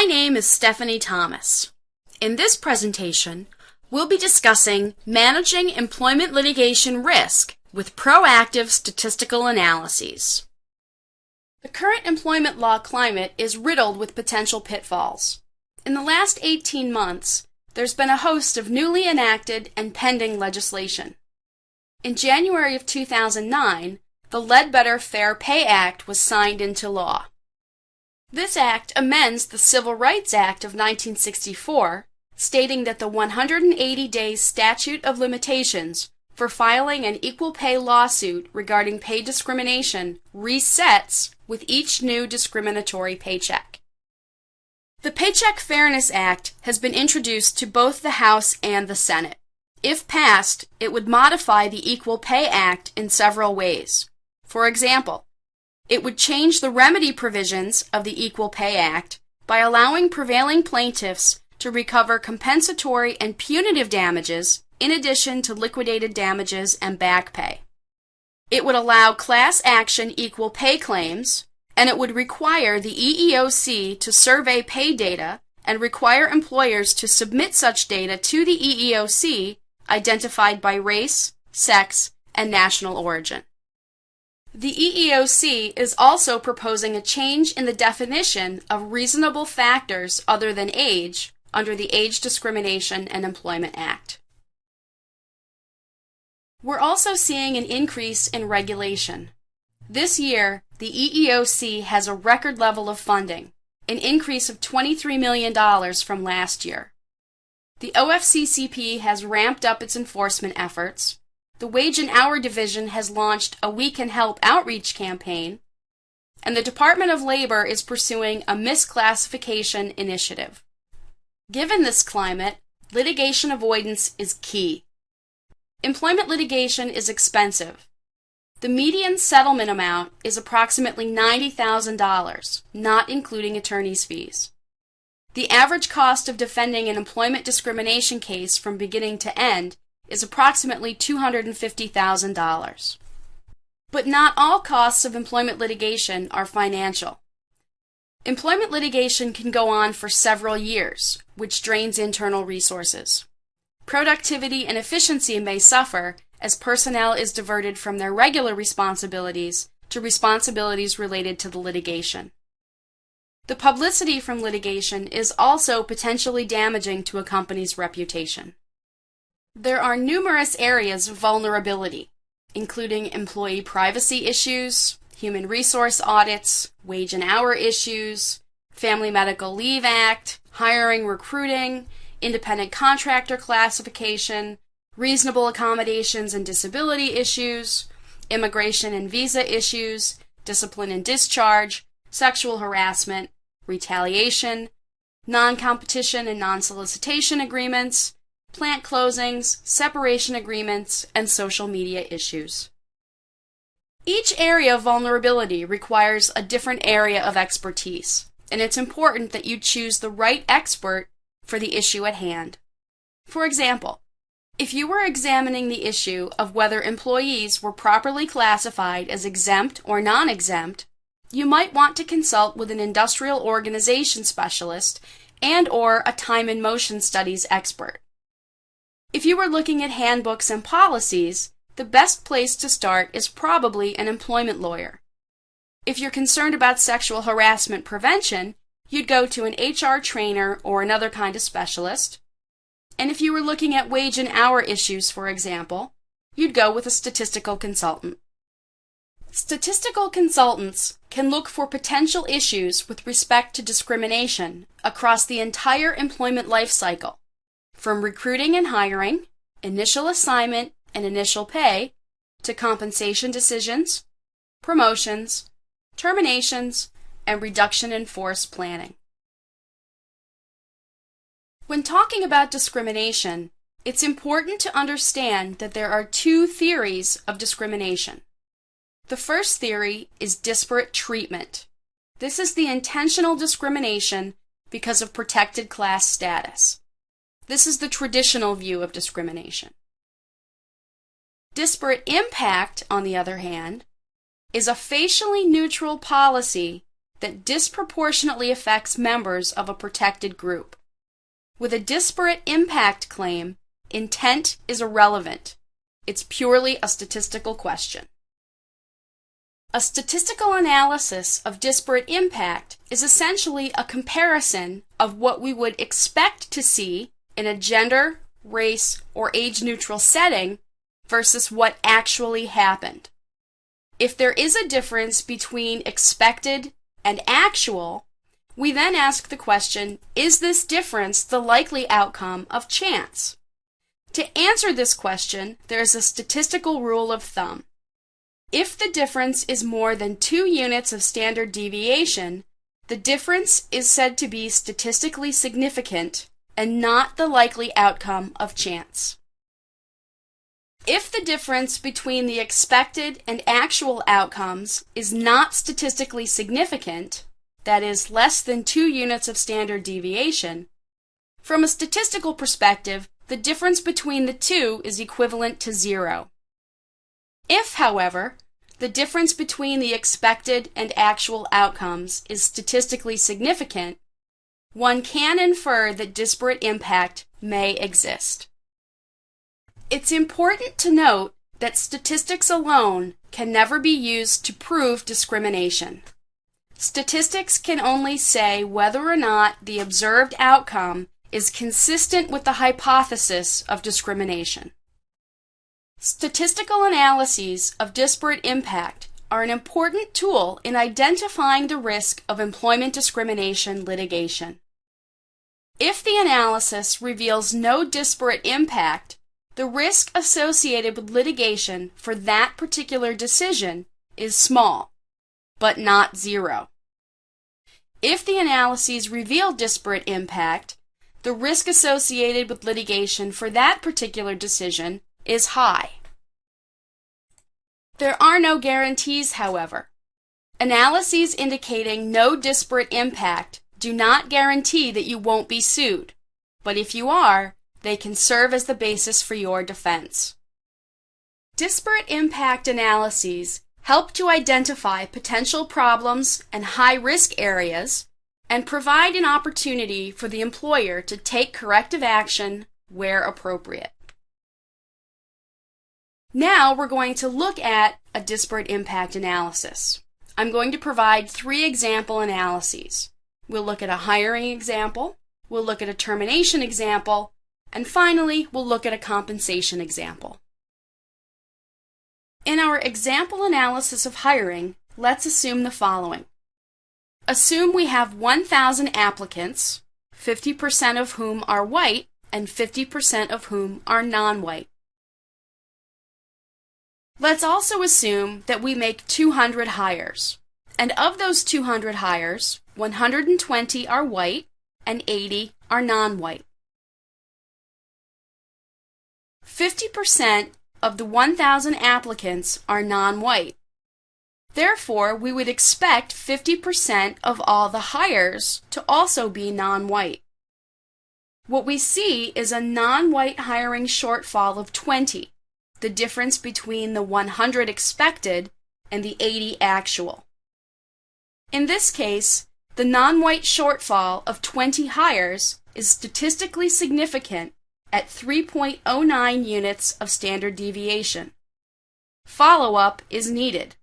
My name is Stephanie Thomas. In this presentation, we'll be discussing managing employment litigation risk with proactive statistical analyses. The current employment law climate is riddled with potential pitfalls. In the last 18 months, there's been a host of newly enacted and pending legislation. In January of 2009, the Ledbetter Fair Pay Act was signed into law. This act amends the Civil Rights Act of 1964, stating that the 180-day statute of limitations for filing an equal pay lawsuit regarding pay discrimination resets with each new discriminatory paycheck. The Paycheck Fairness Act has been introduced to both the House and the Senate. If passed, it would modify the Equal Pay Act in several ways. For example, it would change the remedy provisions of the Equal Pay Act by allowing prevailing plaintiffs to recover compensatory and punitive damages in addition to liquidated damages and back pay. It would allow class action equal pay claims, and it would require the EEOC to survey pay data and require employers to submit such data to the EEOC identified by race, sex, and national origin. The EEOC is also proposing a change in the definition of reasonable factors other than age under the Age Discrimination and Employment Act. We're also seeing an increase in regulation. This year, the EEOC has a record level of funding, an increase of $23 million from last year. The OFCCP has ramped up its enforcement efforts. The Wage and Hour Division has launched a We Can Help outreach campaign, and the Department of Labor is pursuing a misclassification initiative. Given this climate, litigation avoidance is key. Employment litigation is expensive. The median settlement amount is approximately $90,000, not including attorney's fees. The average cost of defending an employment discrimination case from beginning to end is approximately $250,000. But not all costs of employment litigation are financial. Employment litigation can go on for several years, which drains internal resources. Productivity and efficiency may suffer as personnel is diverted from their regular responsibilities to responsibilities related to the litigation. The publicity from litigation is also potentially damaging to a company's reputation. There are numerous areas of vulnerability, including employee privacy issues, human resource audits, wage and hour issues, Family Medical Leave Act, hiring, recruiting, independent contractor classification, reasonable accommodations and disability issues, immigration and visa issues, discipline and discharge, sexual harassment, retaliation, non-competition and non-solicitation agreements, plant closings, separation agreements, and social media issues. Each area of vulnerability requires a different area of expertise, and it's important that you choose the right expert for the issue at hand. For example, if you were examining the issue of whether employees were properly classified as exempt or non-exempt, you might want to consult with an industrial organization specialist and/or a time and motion studies expert. If you were looking at handbooks and policies, the best place to start is probably an employment lawyer. If you're concerned about sexual harassment prevention, you'd go to an HR trainer or another kind of specialist. And if you were looking at wage and hour issues, for example, you'd go with a statistical consultant. Statistical consultants can look for potential issues with respect to discrimination across the entire employment life cycle, from recruiting and hiring, initial assignment and initial pay, to compensation decisions, promotions, terminations, and reduction in force planning. When talking about discrimination, it's important to understand that there are two theories of discrimination. The first theory is disparate treatment. This is the intentional discrimination because of protected class status. This is the traditional view of discrimination. Disparate impact, on the other hand, is a facially neutral policy that disproportionately affects members of a protected group. With a disparate impact claim, intent is irrelevant. It's purely a statistical question. A statistical analysis of disparate impact is essentially a comparison of what we would expect to see in a gender, race, or age-neutral setting versus what actually happened. If there is a difference between expected and actual, we then ask the question, is this difference the likely outcome of chance? To answer this question, there is a statistical rule of thumb. If the difference is more than 2 units of standard deviation, the difference is said to be statistically significant and not the likely outcome of chance. If the difference between the expected and actual outcomes is not statistically significant, that is, less than 2 units of standard deviation, from a statistical perspective, the difference between the two is equivalent to 0. If, however, the difference between the expected and actual outcomes is statistically significant, one can infer that disparate impact may exist. It's important to note that statistics alone can never be used to prove discrimination. Statistics can only say whether or not the observed outcome is consistent with the hypothesis of discrimination. Statistical analyses of disparate impact are an important tool in identifying the risk of employment discrimination litigation. If the analysis reveals no disparate impact, the risk associated with litigation for that particular decision is small, but not 0. If the analyses reveal disparate impact, the risk associated with litigation for that particular decision is high. There are no guarantees, however. Analyses indicating no disparate impact do not guarantee that you won't be sued, but if you are, they can serve as the basis for your defense. Disparate impact analyses help to identify potential problems and high-risk areas and provide an opportunity for the employer to take corrective action where appropriate. Now we're going to look at a disparate impact analysis. I'm going to provide 3 example analyses. We'll look at a hiring example, we'll look at a termination example, and finally we'll look at a compensation example. In our example analysis of hiring, let's assume the following. Assume we have 1,000 applicants, 50% of whom are white and 50% of whom are non-white. Let's also assume that we make 200 hires, and of those 200 hires, 120 are white and 80 are non-white. 50% of the 1,000 applicants are non-white. Therefore, we would expect 50% of all the hires to also be non-white. What we see is a non-white hiring shortfall of 20, the difference between the 100 expected and the 80 actual. In this case, the non-white shortfall of 20 hires is statistically significant at 3.09 units of standard deviation. Follow-up is needed.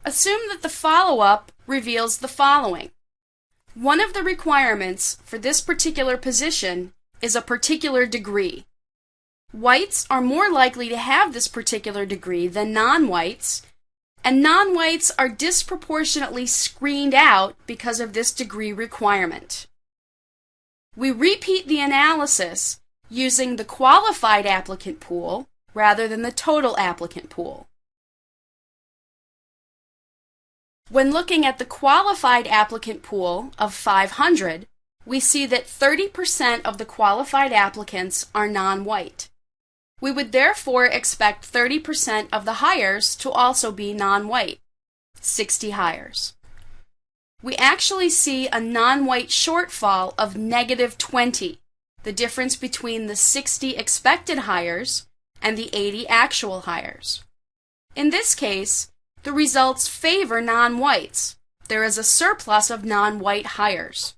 Assume that the follow-up reveals the following. One of the requirements for this particular position is a particular degree. Whites are more likely to have this particular degree than non-whites, and non-whites are disproportionately screened out because of this degree requirement. We repeat the analysis using the qualified applicant pool rather than the total applicant pool. When looking at the qualified applicant pool of 500, we see that 30% of the qualified applicants are non-white. We would therefore expect 30% of the hires to also be non-white, 60 hires. We actually see a non-white shortfall of -20, the difference between the 60 expected hires and the 80 actual hires. In this case, the results favor non-whites. There is a surplus of non-white hires.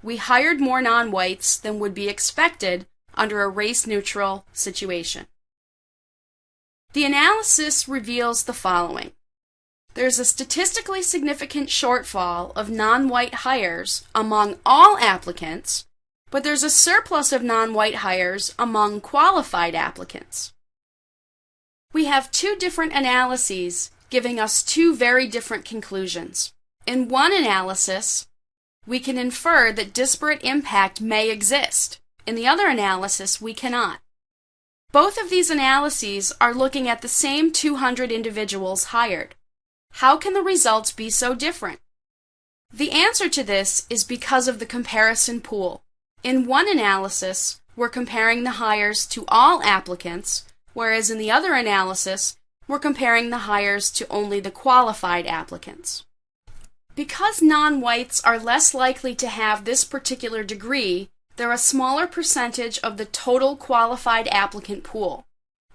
We hired more non-whites than would be expected under a race-neutral situation. The analysis reveals the following. There's a statistically significant shortfall of non-white hires among all applicants, but there's a surplus of non-white hires among qualified applicants. We have two different analyses giving us two very different conclusions. In one analysis, we can infer that disparate impact may exist. In the other analysis, we cannot. Both of these analyses are looking at the same 200 individuals hired. How can the results be so different? The answer to this is because of the comparison pool. In one analysis, we're comparing the hires to all applicants, whereas in the other analysis, we're comparing the hires to only the qualified applicants. Because non-whites are less likely to have this particular degree, they're a smaller percentage of the total qualified applicant pool.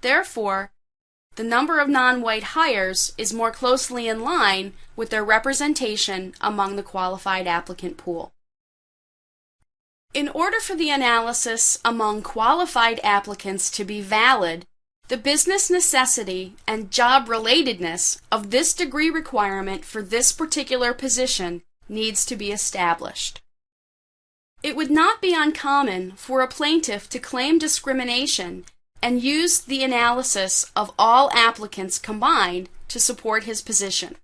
Therefore, the number of non-white hires is more closely in line with their representation among the qualified applicant pool. In order for the analysis among qualified applicants to be valid, the business necessity and job relatedness of this degree requirement for this particular position needs to be established. It would not be uncommon for a plaintiff to claim discrimination and use the analysis of all applicants combined to support his position.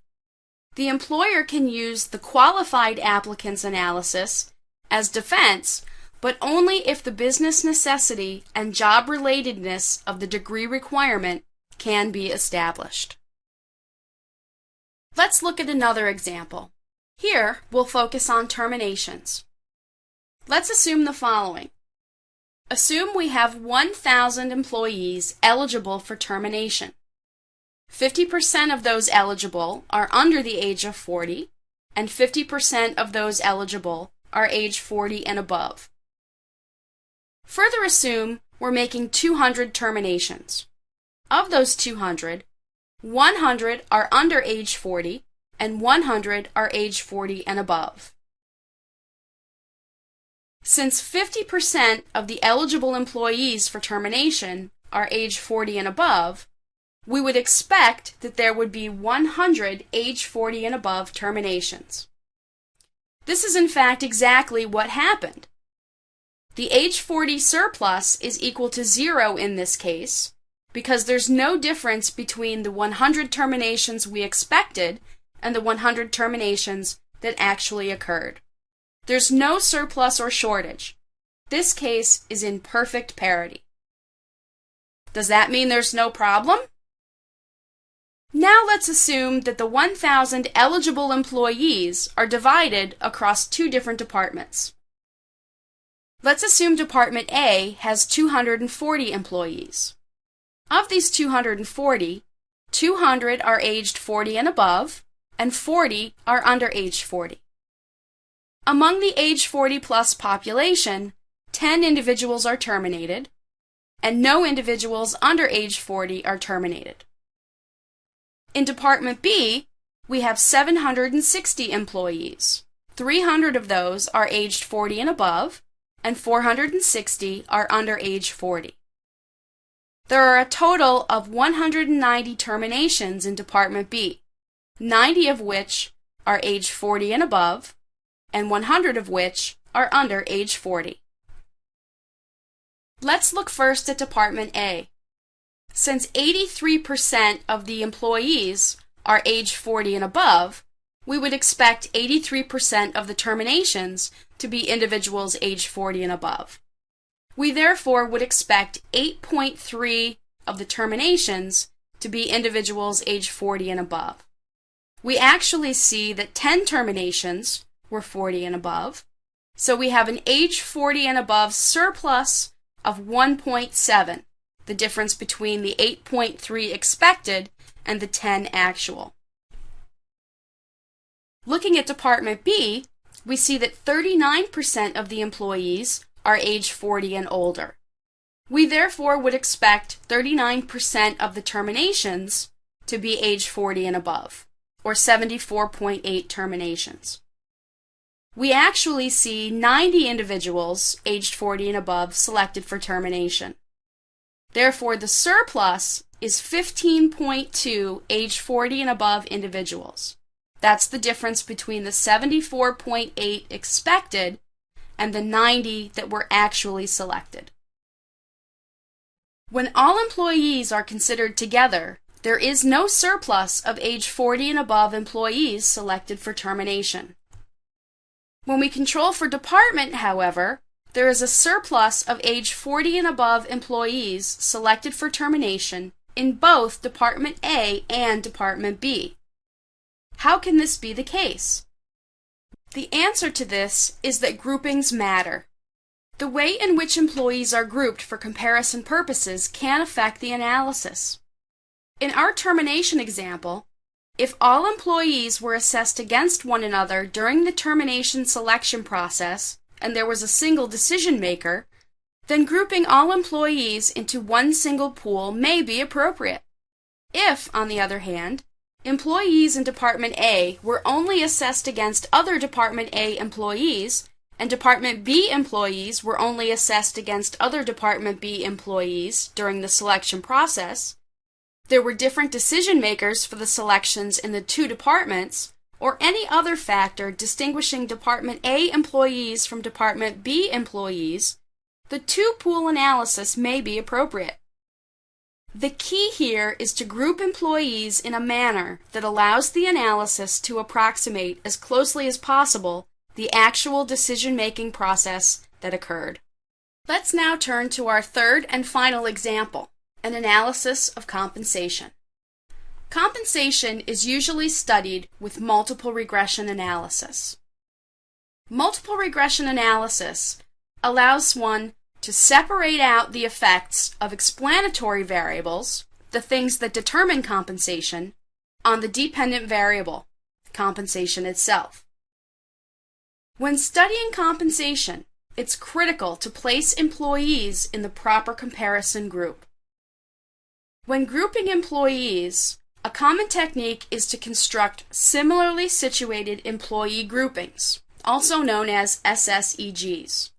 The employer can use the qualified applicants analysis as defense, but only if the business necessity and job relatedness of the degree requirement can be established. Let's look at another example. Here, we'll focus on terminations. Let's assume the following. Assume we have 1,000 employees eligible for termination. 50% of those eligible are under the age of 40, and 50% of those eligible are age 40 and above. Further assume we're making 200 terminations. Of those 200, 100 are under age 40, and 100 are age 40 and above. Since 50% of the eligible employees for termination are age 40 and above, we would expect that there would be 100 age 40 and above terminations. This is in fact exactly what happened. The age 40 surplus is equal to 0 in this case because there's no difference between the 100 terminations we expected and the 100 terminations that actually occurred. There's no surplus or shortage. This case is in perfect parity. Does that mean there's no problem? Now let's assume that the 1,000 eligible employees are divided across two different departments. Let's assume Department A has 240 employees. Of these 240, 200 are aged 40 and above, and 40 are under age 40. Among the age 40 plus population, 10 individuals are terminated, and no individuals under age 40 are terminated. In Department B, we have 760 employees. 300 of those are aged 40 and above, and 460 are under age 40. There are a total of 190 terminations in Department B, 90 of which are age 40 and above, and 100 of which are under age 40. Let's look first at Department A. Since 83% of the employees are age 40 and above, we would expect 83% of the terminations to be individuals age 40 and above. We therefore would expect 8.3 of the terminations to be individuals age 40 and above. We actually see that 10 terminations were 40 and above, so we have an age 40 and above surplus of 1.7, the difference between the 8.3 expected and the 10 actual. Looking at Department B, we see that 39% of the employees are age 40 and older. We therefore would expect 39% of the terminations to be age 40 and above, or 74.8 terminations. We actually see 90 individuals aged 40 and above selected for termination. Therefore, the surplus is 15.2 age 40 and above individuals. That's the difference between the 74.8 expected and the 90 that were actually selected. When all employees are considered together, there is no surplus of age 40 and above employees selected for termination. When we control for department, however, there is a surplus of age 40 and above employees selected for termination in both Department A and Department B. How can this be the case? The answer to this is that groupings matter. The way in which employees are grouped for comparison purposes can affect the analysis. In our termination example, if all employees were assessed against one another during the termination selection process and there was a single decision maker, then grouping all employees into one single pool may be appropriate. If, on the other hand, employees in Department A were only assessed against other Department A employees, and Department B employees were only assessed against other Department B employees during the selection process, there were different decision makers for the selections in the two departments, or any other factor distinguishing Department A employees from Department B employees, the two-pool analysis may be appropriate. The key here is to group employees in a manner that allows the analysis to approximate as closely as possible the actual decision-making process that occurred. Let's now turn to our third and final example, an analysis of compensation. Compensation is usually studied with multiple regression analysis. Multiple regression analysis allows one to separate out the effects of explanatory variables, the things that determine compensation, on the dependent variable, compensation itself. When studying compensation, it's critical to place employees in the proper comparison group. When grouping employees, a common technique is to construct similarly situated employee groupings, also known as SSEGs.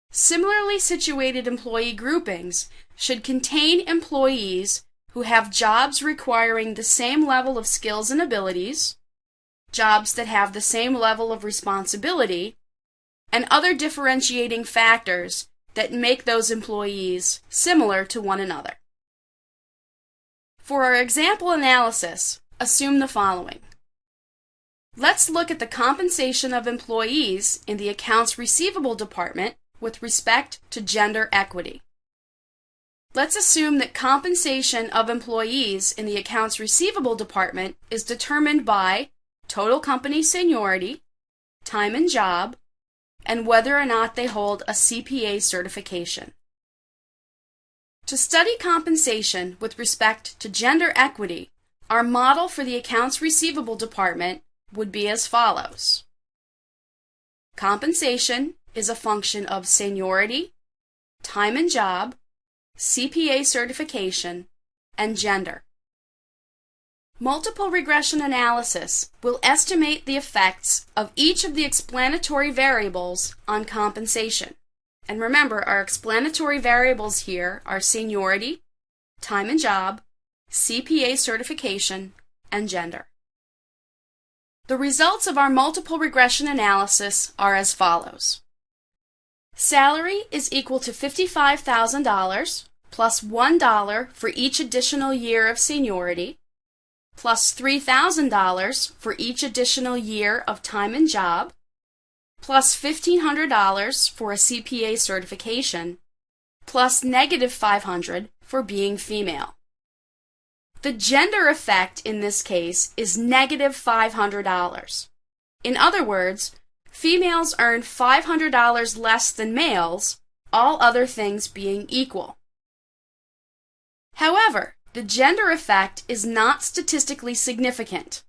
Similarly situated employee groupings should contain employees who have jobs requiring the same level of skills and abilities, jobs that have the same level of responsibility, and other differentiating factors that make those employees similar to one another. For our example analysis, assume the following. Let's look at the compensation of employees in the accounts receivable department with respect to gender equity. Let's assume that compensation of employees in the accounts receivable department is determined by total company seniority, time and job, and whether or not they hold a CPA certification. To study compensation with respect to gender equity, our model for the accounts receivable department would be as follows. Compensation is a function of seniority, time and job, CPA certification, and gender. Multiple regression analysis will estimate the effects of each of the explanatory variables on compensation. And remember, our explanatory variables here are seniority, time and job, CPA certification, and gender. The results of our multiple regression analysis are as follows. Salary is equal to $55,000 plus $1 for each additional year of seniority, plus $3,000 for each additional year of time and job, plus $1,500 for a CPA certification, plus -$500 for being female. The gender effect in this case is -$500. In other words, females earn $500 less than males, all other things being equal. However, the gender effect is not statistically significant.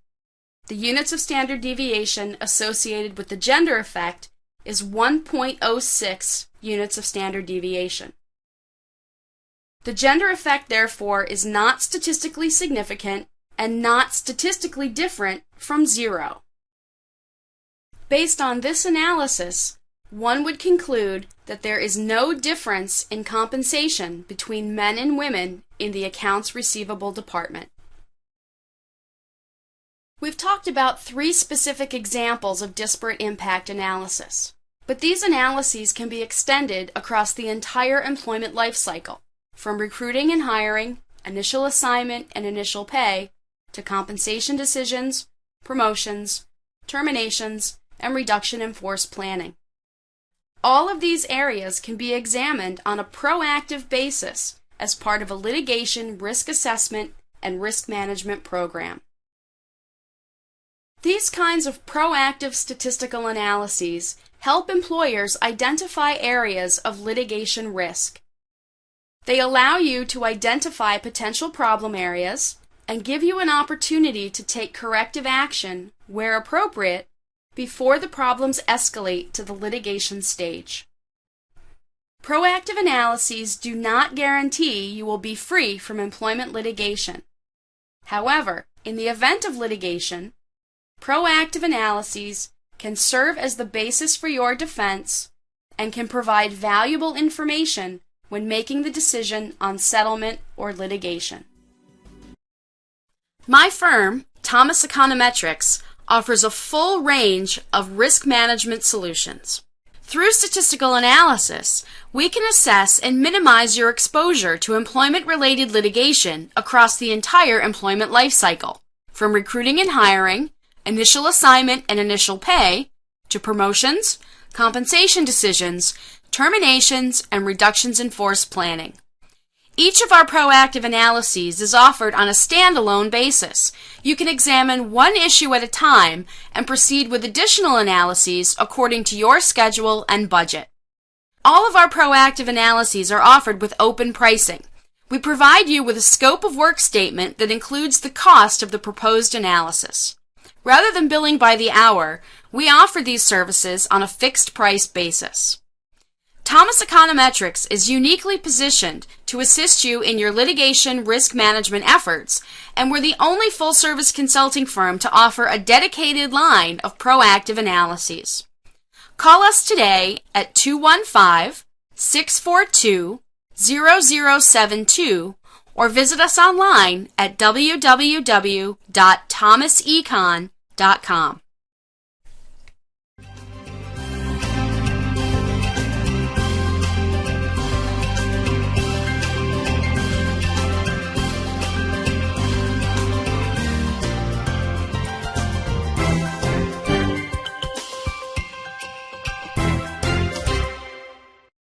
The units of standard deviation associated with the gender effect is 1.06 units of standard deviation. The gender effect, therefore, is not statistically significant and not statistically different from zero. Based on this analysis, one would conclude that there is no difference in compensation between men and women in the accounts receivable department. We've talked about 3 specific examples of disparate impact analysis, but these analyses can be extended across the entire employment life cycle, from recruiting and hiring, initial assignment and initial pay, to compensation decisions, promotions, terminations, and reduction in force planning. All of these areas can be examined on a proactive basis as part of a litigation risk assessment and risk management program. These kinds of proactive statistical analyses help employers identify areas of litigation risk. They allow you to identify potential problem areas and give you an opportunity to take corrective action, where appropriate, before the problems escalate to the litigation stage. Proactive analyses do not guarantee you will be free from employment litigation. However, in the event of litigation, proactive analyses can serve as the basis for your defense and can provide valuable information when making the decision on settlement or litigation. My firm, Thomas Econometrics, offers a full range of risk management solutions. Through statistical analysis, we can assess and minimize your exposure to employment-related litigation across the entire employment life cycle, from recruiting and hiring, initial assignment and initial pay, to promotions, compensation decisions, terminations, and reductions in force planning. Each of our proactive analyses is offered on a standalone basis. You can examine one issue at a time and proceed with additional analyses according to your schedule and budget. All of our proactive analyses are offered with open pricing. We provide you with a scope of work statement that includes the cost of the proposed analysis. Rather than billing by the hour, we offer these services on a fixed price basis. Thomas Econometrics is uniquely positioned to assist you in your litigation risk management efforts, and we're the only full-service consulting firm to offer a dedicated line of proactive analyses. Call us today at 215-642-0072 or visit us online at www.thomasecon.com.